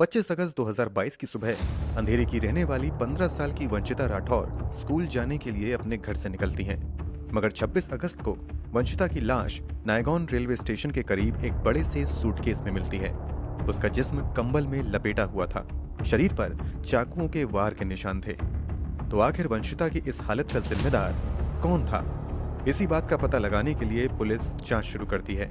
25 अगस्त 2022 की सुबह अंधेरी की रहने वाली 15 साल की वंशिता राठौर स्कूल जाने के लिए अपने घर से निकलती हैं। मगर 26 अगस्त को वंशिता की लाश नायगॉन रेलवे स्टेशन के करीब एक बड़े से सूटकेस में मिलती है। उसका जिस्म कंबल में लपेटा हुआ था। शरीर पर चाकुओं के वार के निशान थे। तो आखिर वंशिता की इस हालत का जिम्मेदार कौन था? इसी बात का पता लगाने के लिए पुलिस जांच शुरू करती है।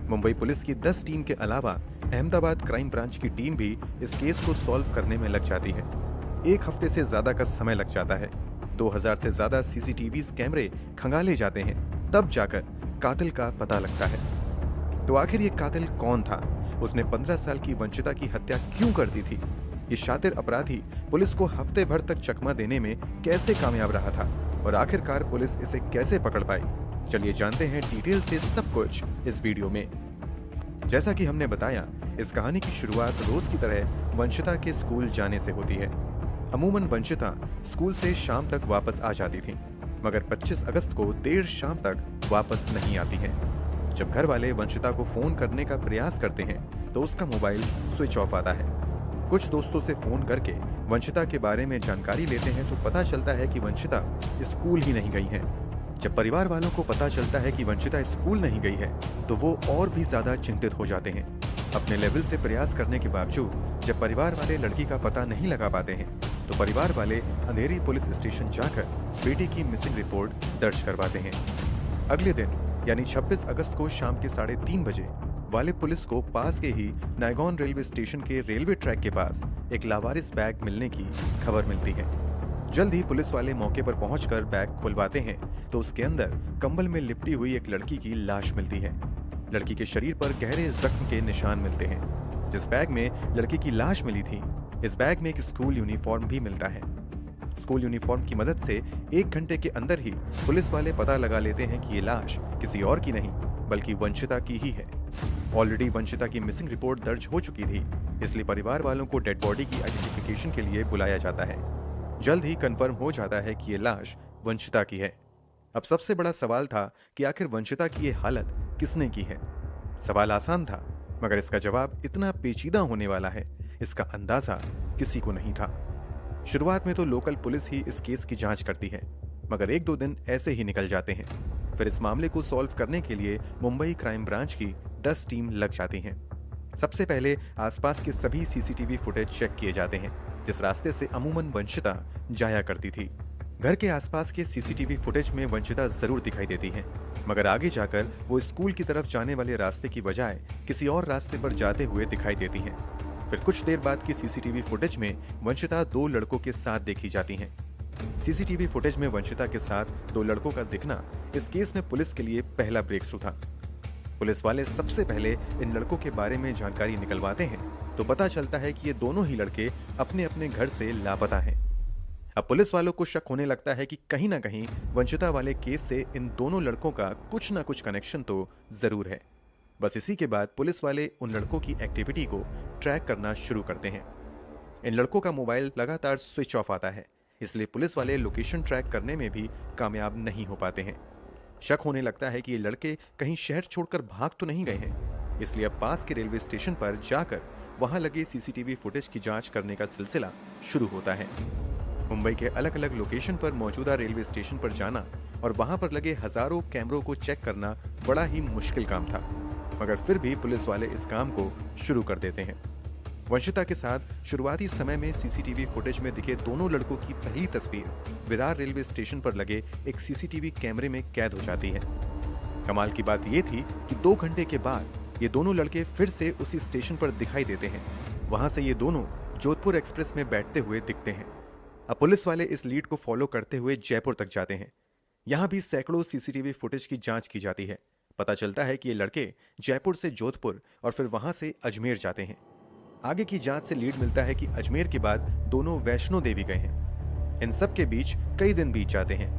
मुंबई पुलिस की 10 टीम के अलावा अहमदाबाद क्राइम ब्रांच की टीम भी इस केस को सॉल्व करने में लग जाती है। एक हफ्ते से ज्यादा का समय लग जाता है। 2000 से ज्यादा सीसीटीवी कैमरे खंगाले जाते हैं, तब जाकर कातिल का पता लगता है। तो आखिर ये कातिल कौन था? उसने 15 साल की वंशिता की हत्या क्यों कर दी थी? ये शातिर अपराधी पुलिस को हफ्ते भर तक चकमा देने में कैसे कामयाब रहा था और आखिरकार पुलिस इसे कैसे पकड़ पाई? चलिए जानते हैं डिटेल से सब कुछ इस वीडियो में। जैसा कि हमने बताया, इस कहानी की शुरुआत रोज की तरह वंशिता के स्कूल जाने से होती है। अमूमन वंशिता स्कूल से शाम तक वापस आ जाती थी, मगर 25 अगस्त को देर शाम तक वापस नहीं आती हैं। जब घर वाले वंशिता को फोन करने का प्रयास करते हैं तो उसका मोबाइल स्विच ऑफ आता है। कुछ दोस्तों से फोन करके वंशिता के बारे में जानकारी लेते हैं तो पता चलता है कि वंशिता स्कूल ही नहीं गई है। जब परिवार वालों को पता चलता है कि वंशिता स्कूल नहीं गई है तो वो और भी ज्यादा चिंतित हो जाते हैं। अपने लेवल से प्रयास करने के बावजूद जब परिवार वाले लड़की का पता नहीं लगा पाते हैं तो परिवार वाले अंधेरी पुलिस स्टेशन जाकर बेटी की मिसिंग रिपोर्ट दर्ज करवाते हैं। अगले दिन यानी 26 अगस्त को शाम के 3:30 बजे वाले पुलिस को पास के ही नायगॉन रेलवे स्टेशन के रेलवे ट्रैक के पास एक लावारिस बैग मिलने की खबर मिलती है। जल्द ही पुलिस वाले मौके पर पहुंचकर बैग खुलवाते हैं तो उसके अंदर कंबल में लिपटी हुई एक लड़की की लाश मिलती है। लड़की के शरीर पर गहरे जख्म के निशान मिलते हैं। जिस बैग में लड़की की लाश मिली थी, इस बैग में एक स्कूल यूनिफॉर्म भी मिलता है। स्कूल यूनिफॉर्म की मदद से 1 घंटे के अंदर ही पुलिस वाले पता लगा लेते हैं कि ये लाश किसी और की नहीं बल्कि वंशिता की ही है। ऑलरेडी वंशिता की मिसिंग रिपोर्ट दर्ज हो चुकी थी, इसलिए परिवार वालों को डेड बॉडी की आइडेंटिफिकेशन के लिए बुलाया जाता है। जल्द ही कंफर्म हो जाता है कि ये लाश वंशिता की है। अब सबसे बड़ा सवाल था कि आखिर वंशिता की ये हालत किसने की है? सवाल आसान था, मगर इसका जवाब इतना पेचीदा होने वाला है, इसका अंदाजा किसी को नहीं था। शुरुआत में तो लोकल पुलिस ही इस केस की जांच करती है, मगर 1-2 दिन ऐसे ही निकल जाते हैं। फिर इस मामले को सॉल्व करने के लिए मुंबई क्राइम ब्रांच की 10 टीम लग जाती हैं। सबसे पहले आसपास के सभी सीसीटीवी फुटेज चेक किए जाते हैं, जिस रास्ते से अमूमन वंशिता जाया करती थी। घर के आसपास के सीसीटीवी फुटेज में वंशिता जरूर दिखाई देती है, मगर आगे जाकर वो स्कूल की तरफ जाने वाले रास्ते की बजाय किसी और रास्ते पर जाते हुए दिखाई देती हैं। फिर कुछ देर बाद की सीसीटीवी फुटेज में वंशिता 2 लड़कों के साथ देखी जाती हैं। सीसीटीवी फुटेज में वंशिता के साथ 2 लड़कों का दिखना इस केस में पुलिस के लिए पहला ब्रेक थ्रू था। पुलिस वाले सबसे पहले इन लड़कों के बारे में जानकारी निकलवाते हैं तो पता चलता है कि ये दोनों ही लड़के अपने अपने घर से लापता हैं। अब पुलिस वालों को शक होने लगता है कि कहीं ना कहीं वंशिता वाले केस से इन दोनों लड़कों का कुछ ना कुछ कनेक्शन तो जरूर है। बस इसी के बाद पुलिस वाले उन लड़कों की एक्टिविटी को ट्रैक करना शुरू करते हैं। इन लड़कों का मोबाइल लगातार स्विच ऑफ आता है, इसलिए पुलिस वाले लोकेशन ट्रैक करने में भी कामयाब नहीं हो पाते हैं। शक होने लगता है कि ये लड़के कहीं शहर छोड़कर भाग तो नहीं गए हैं, इसलिए अब पास के रेलवे स्टेशन पर जाकर वहां लगे सीसीटीवी फुटेज की जांच करने का सिलसिला शुरू होता है। मुंबई के अलग अलग लोकेशन पर मौजूदा रेलवे स्टेशन पर जाना और वहां पर लगे हजारों कैमरों को चेक करना बड़ा ही मुश्किल काम था, मगर फिर भी पुलिस वाले इस काम को शुरू कर देते हैं। वंशिता के साथ शुरुआती समय में सीसीटीवी फुटेज में दिखे दोनों लड़कों की पहली तस्वीर विरार रेलवे स्टेशन पर लगे एक सीसीटीवी कैमरे में कैद हो जाती है। कमाल की बात यह थी कि 2 घंटे के बाद ये दोनों लड़के फिर से उसी स्टेशन पर दिखाई देते हैं। वहां से ये दोनों जोधपुर एक्सप्रेस में बैठते हुए दिखते हैं। अब पुलिस वाले इस लीड को फॉलो करते हुए जयपुर तक जाते हैं। यहाँ भी सैकड़ों सीसीटीवी फुटेज की जांच की जाती है। पता चलता है कि ये लड़के जयपुर से जोधपुर और फिर वहां से अजमेर जाते हैं। आगे की जांच से लीड मिलता है कि अजमेर के बाद दोनों वैष्णो देवी गए हैं। इन सब के बीच कई दिन बीत जाते हैं।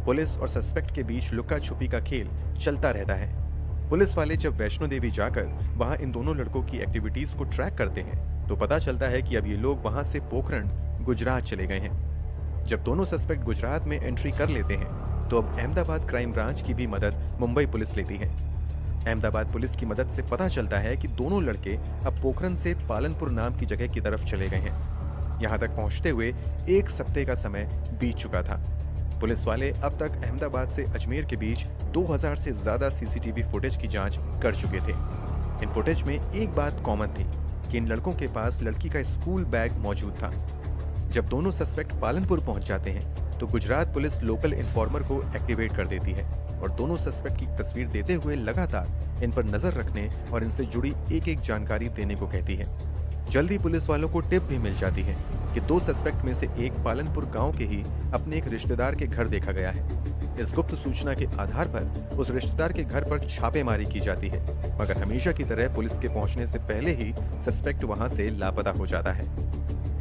पुलिस और सस्पेक्ट के बीच लुका छुपी का खेल चलता रहता है। पुलिस वाले जब वैष्णो देवी जाकर वहां इन दोनों लड़कों की एक्टिविटीज को ट्रैक करते हैं तो पता चलता है कि अब ये लोग वहां से पोखरण गुजरात चले गए हैं। जब दोनों सस्पेक्ट गुजरात में एंट्री कर लेते हैं तो अब अहमदाबाद क्राइम ब्रांच की भी मदद मुंबई पुलिस लेती है। अहमदाबाद पुलिस की मदद से पता चलता है कि दोनों लड़के अब पोखरन से पालनपुर नाम की जगह की तरफ चले गए हैं। यहां तक पहुंचते हुए एक सप्ताह का समय बीत चुका था। पुलिस वाले अब तक अहमदाबाद से अजमेर के बीच 2000 से ज्यादा सीसीटीवी फुटेज की जांच कर चुके थे। इन फुटेज में एक बात कॉमन थी कि इन लड़कों के पास लड़की का स्कूल बैग मौजूद था। जब दोनों सस्पेक्ट पालनपुर पहुंच जाते हैं तो गुजरात पुलिस लोकल इन्फॉर्मर को एक्टिवेट कर देती है और दोनों सस्पेक्ट की तस्वीर देते हुए लगातार इन पर नजर रखने और इनसे जुड़ी एक एक जानकारी देने को कहती है। जल्दी पुलिस वालों को टिप भी मिल जाती है कि दो सस्पेक्ट में से एक पालनपुर गांव के ही अपने एक रिश्तेदार के घर देखा गया है। इस गुप्त सूचना के आधार पर उस रिश्तेदार के घर पर छापेमारी की जाती है, मगर हमेशा की तरह पुलिस के पहुंचने से पहले ही सस्पेक्ट वहां से लापता हो जाता है।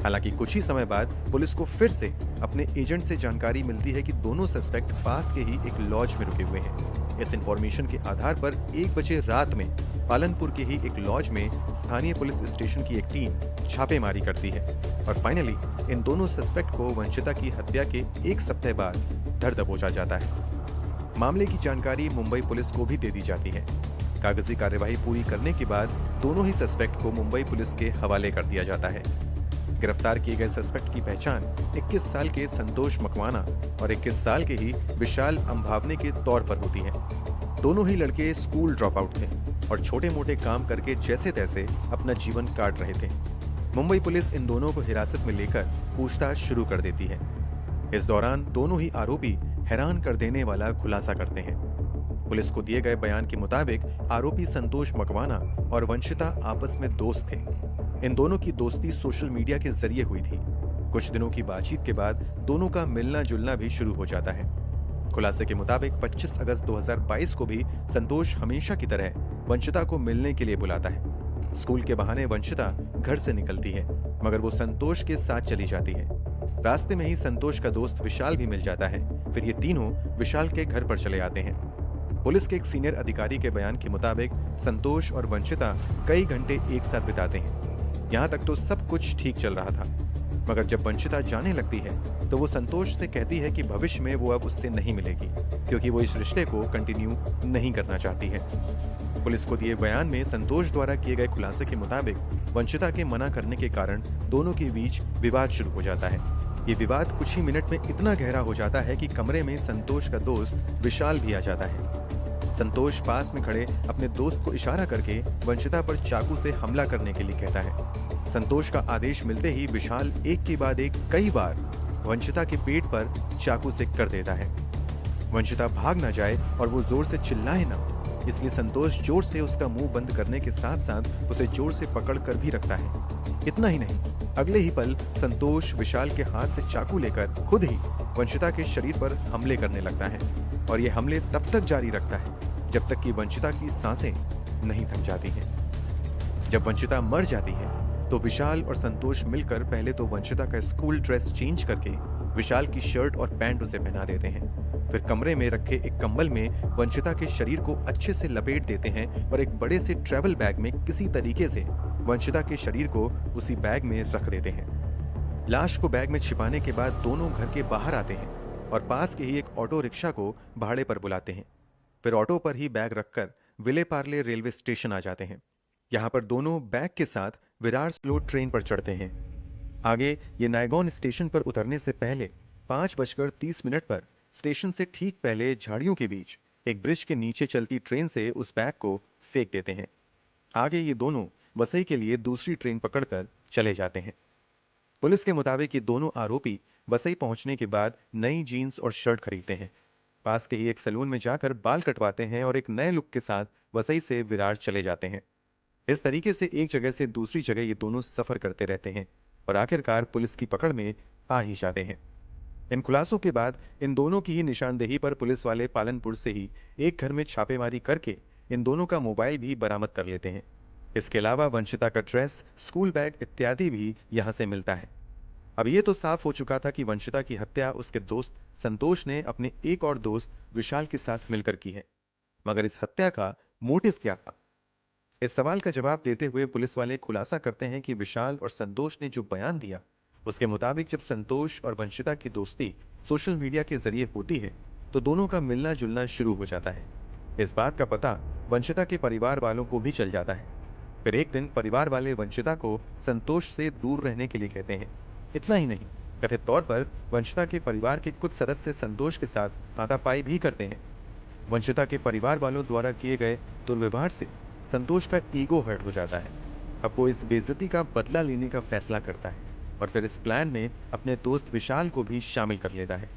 हालांकि कुछ ही समय बाद पुलिस को फिर से अपने एजेंट से जानकारी मिलती है कि दोनों सस्पेक्ट पास के ही एक लॉज में रुके हुए हैं। इस इंफॉर्मेशन के आधार पर 1 बजे रात में पालनपुर के ही एक लॉज में स्थानीय पुलिस स्टेशन की एक टीम छापेमारी करती है और फाइनली इन दोनों सस्पेक्ट को वंशिता की हत्या के एक सप्ताह बाद धर दबोचा जाता है। मामले की जानकारी मुंबई पुलिस को भी दे दी जाती है। कागजी कार्यवाही पूरी करने के बाद दोनों ही सस्पेक्ट को मुंबई पुलिस के हवाले कर दिया जाता है। गिरफ्तार किए गए सस्पेक्ट की पहचान 21 साल के संतोष मकवाना और 21 साल के ही विशाल अंभावने के तौर पर होती है। दोनों ही लड़के स्कूल ड्रॉप आउट थे और छोटे मोटे काम करके जैसे तैसे अपना जीवन काट रहे थे। मुंबई पुलिस इन दोनों को हिरासत में लेकर पूछताछ शुरू कर देती है। इस दौरान दोनों ही आरोपी हैरान कर देने वाला खुलासा करते हैं। पुलिस को दिए गए बयान के मुताबिक आरोपी संतोष मकवाना और वंशिता आपस में दोस्त थे। इन दोनों की दोस्ती सोशल मीडिया के जरिए हुई थी। कुछ दिनों की बातचीत के बाद दोनों का मिलना जुलना भी शुरू हो जाता है। खुलासे के मुताबिक 25 अगस्त 2022 को भी संतोष हमेशा की तरह वंशिता को मिलने के लिए बुलाता है। स्कूल के बहाने वंशिता घर से निकलती है, मगर वो संतोष के साथ चली जाती है। रास्ते में ही संतोष का दोस्त विशाल भी मिल जाता है। फिर ये तीनों विशाल के घर पर चले आते हैं। पुलिस के एक सीनियर अधिकारी के बयान के मुताबिक संतोष और वंशिता कई घंटे एक साथ बिताते हैं। यहाँ तक तो सब कुछ ठीक चल रहा था, मगर जब वंशिता जाने लगती है तो वो संतोष से कहती है कि भविष्य में वो अब उससे नहीं मिलेगी, क्योंकि वो इस रिश्ते को कंटिन्यू नहीं करना चाहती है। पुलिस को दिए बयान में संतोष द्वारा किए गए खुलासे के मुताबिक वंशिता के मना करने के कारण दोनों के बीच विवाद शुरू हो जाता है। ये विवाद कुछ ही मिनट में इतना गहरा हो जाता है कि कमरे में संतोष का दोस्त विशाल भी आ जाता है। संतोष पास में खड़े अपने दोस्त को इशारा करके वंशिता पर चाकू से हमला करने के लिए कहता है। संतोष का आदेश मिलते ही विशाल एक के बाद एक कई बार वंशिता के पेट पर चाकू से कर देता है। वंशिता भाग ना जाए और वो जोर से चिल्लाए ना, इसलिए संतोष जोर से उसका मुंह बंद करने के साथ साथ उसे जोर से पकड़ कर भी रखता है। इतना ही नहीं, अगले ही पल संतोष विशाल के हाथ से चाकू लेकर खुद ही वंशिता के शरीर पर हमले करने लगता है और ये हमले तब तक जारी रखता है जब तक कि वंशिता की सांसें नहीं थम जाती हैं। जब वंशिता मर जाती है तो विशाल और संतोष मिलकर पहले तो वंशिता का स्कूल ड्रेस चेंज करके विशाल की शर्ट और पैंट उसे पहना देते हैं। फिर कमरे में रखे एक कंबल में वंशिता के शरीर को अच्छे से लपेट देते हैं और एक बड़े से ट्रैवल बैग में किसी तरीके से वंशिता के शरीर को उसी बैग में रख देते हैं। लाश को बैग में छिपाने के बाद दोनों घर के बाहर आते हैं और पास के ही एक ऑटो रिक्शा को भाड़े पर बुलाते हैं। फिर ऑटो पर ही बैग रखकर विले पार्ले रेलवे स्टेशन आ जाते हैं। यहाँ पर दोनों बैग के साथ विरार स्लो ट्रेन पर चढ़ते हैं। आगे ये नायगॉन स्टेशन पर उतरने से पहले 5:30 पर स्टेशन से ठीक पहले झाड़ियों के बीच एक ब्रिज के नीचे चलती ट्रेन से उस बैग को फेंक देते हैं। आगे ये दोनों वसई के लिए दूसरी ट्रेन पकड़कर चले जाते हैं। पुलिस के मुताबिक ये दोनों आरोपी वसई पहुंचने के बाद नई जीन्स और शर्ट खरीदते हैं। पास के ही एक सैलून में जाकर बाल कटवाते हैं और एक नए लुक के साथ वसई से विरार चले जाते हैं। इस तरीके से एक जगह से दूसरी जगह ये दोनों सफर करते रहते हैं और आखिरकार पुलिस की पकड़ में आ ही जाते हैं। इन खुलासों के बाद इन दोनों की ही निशानदेही पर पुलिस वाले पालनपुर से ही एक घर में छापेमारी करके इन दोनों का मोबाइल भी बरामद कर लेते हैं। इसके अलावा वंशिता का ड्रेस, स्कूल बैग इत्यादि भी यहाँ से मिलता है। अब ये तो साफ हो चुका था कि वंशिता की हत्या उसके दोस्त संतोष ने अपने एक और दोस्त विशाल के साथ मिलकर की है, मगर इस हत्या का मोटिव क्या था? इस सवाल का जवाब देते हुए पुलिस वाले खुलासा करते हैं कि विशाल और संतोष ने जो बयान दिया उसके मुताबिक जब संतोष और वंशिता की दोस्ती सोशल मीडिया के जरिए होती है तो दोनों का मिलना जुलना शुरू हो जाता है। इस बात का पता वंशिता के परिवार वालों को भी चल जाता है। फिर एक दिन परिवार वाले वंशिता को संतोष से दूर रहने के लिए कहते हैं। इतना ही नहीं, कथित तौर पर वंशिता के परिवार के कुछ सदस्य संतोष के साथ हाथापाई भी करते हैं। वंशिता के परिवार वालों द्वारा किए गए दुर्व्यवहार से संतोष का ईगो हर्ट हो जाता है। अब वो इस बेइज्जती का बदला लेने का फैसला करता है और फिर इस प्लान में अपने दोस्त विशाल को भी शामिल कर लेता है।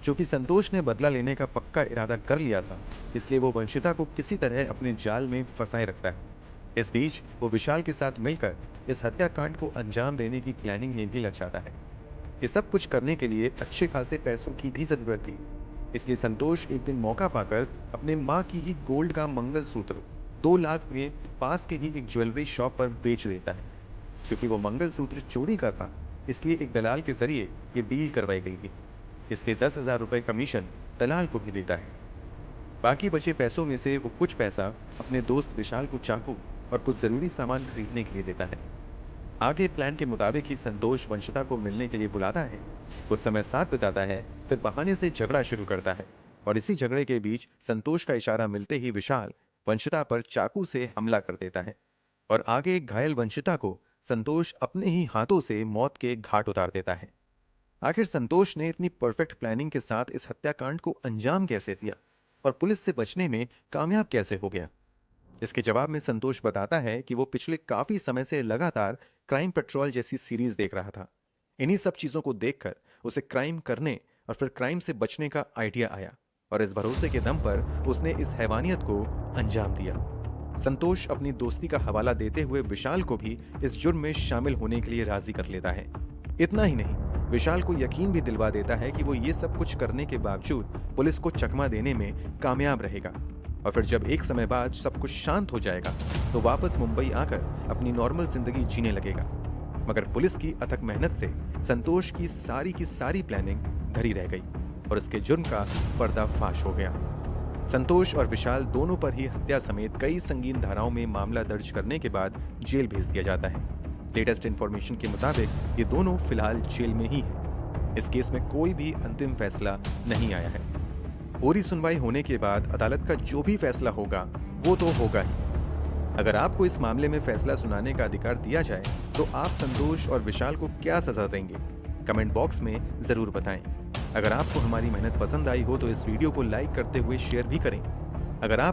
चूंकि संतोष ने बदला लेने का पक्का इरादा कर लिया था, इसलिए वो वंशिता को किसी तरह अपने जाल में फंसाए रखता है। इस बीच वो विशाल के साथ मिलकर इस हत्याकांड को अंजाम देने की प्लानिंग में भी लग जाता है। ये सब कुछ करने के लिए अच्छे खासे पैसों की भी जरूरत थी, इसलिए संतोष एक दिन मौका पाकर अपने माँ की ही गोल्ड का मंगलसूत्र 2 लाख में पास के ही एक ज्वेलरी शॉप पर बेच देता है। क्योंकि वो मंगलसूत्र चोरी का था, इसलिए एक दलाल के जरिए ये डील करवाई गई थी। इसलिए 10,000 रुपये कमीशन दलाल को भी देता है। बाकी बचे पैसों में से वो कुछ पैसा अपने दोस्त विशाल को चाकू और कुछ जरूरी सामान खरीदने के लिए देता है। आगे प्लान के मुताबिक ही संतोष वंशिता को मिलने के लिए बुलाता है, कुछ समय साथ बिताता है, फिर बहाने से झगड़ा शुरू करता है और इसी झगड़े के बीच संतोष का इशारा मिलते ही विशाल वंशिता पर चाकू से हमला कर देता है और आगे घायल वंशिता को संतोष अपने ही हाथों से मौत के घाट उतार देता है। आखिर संतोष ने इतनी परफेक्ट प्लानिंग के साथ इस हत्याकांड को अंजाम कैसे दिया और पुलिस से बचने में कामयाब कैसे हो गया? इसके जवाब में संतोष बताता है कि वो पिछले काफी समय से लगातार क्राइम पेट्रोल जैसी सीरीज देख रहा था। इन्हीं सब चीजों को देखकर उसे क्राइम करने और फिर क्राइम से बचने का आइडिया आया और इस भरोसे के दम पर उसने इस हैवानियत को अंजाम दिया। संतोष अपनी दोस्ती का हवाला देते हुए विशाल को भी इस जुर्म में शामिल होने के लिए राजी कर लेता है। इतना ही नहीं, विशाल को यकीन भी दिलवा देता है कि वो ये सब कुछ करने के बावजूद पुलिस को चकमा देने में कामयाब रहेगा और फिर जब एक समय बाद सब कुछ शांत हो जाएगा तो वापस मुंबई आकर अपनी नॉर्मल जिंदगी जीने लगेगा। मगर पुलिस की अथक मेहनत से संतोष की सारी प्लानिंग धरी रह गई और उसके जुर्म का पर्दाफाश हो गया। संतोष और विशाल दोनों पर ही हत्या समेत कई संगीन धाराओं में मामला दर्ज करने के बाद जेल भेज दिया जाता है। लेटेस्ट इंफॉर्मेशन के मुताबिक ये दोनों फिलहाल जेल में ही हैं। इस केस में कोई भी अंतिम फैसला नहीं आया है। पूरी सुनवाई होने के बाद अदालत का जो भी फैसला होगा वो तो होगा ही। अगर आपको इस मामले में फैसला सुनाने का अधिकार दिया जाए तो आप संतोष और विशाल को क्या सजा देंगे? कमेंट बॉक्स में जरूर बताएं। अगर आपको हमारी मेहनत पसंद आई हो तो इस वीडियो को लाइक करते हुए शेयर भी करें। अगर आप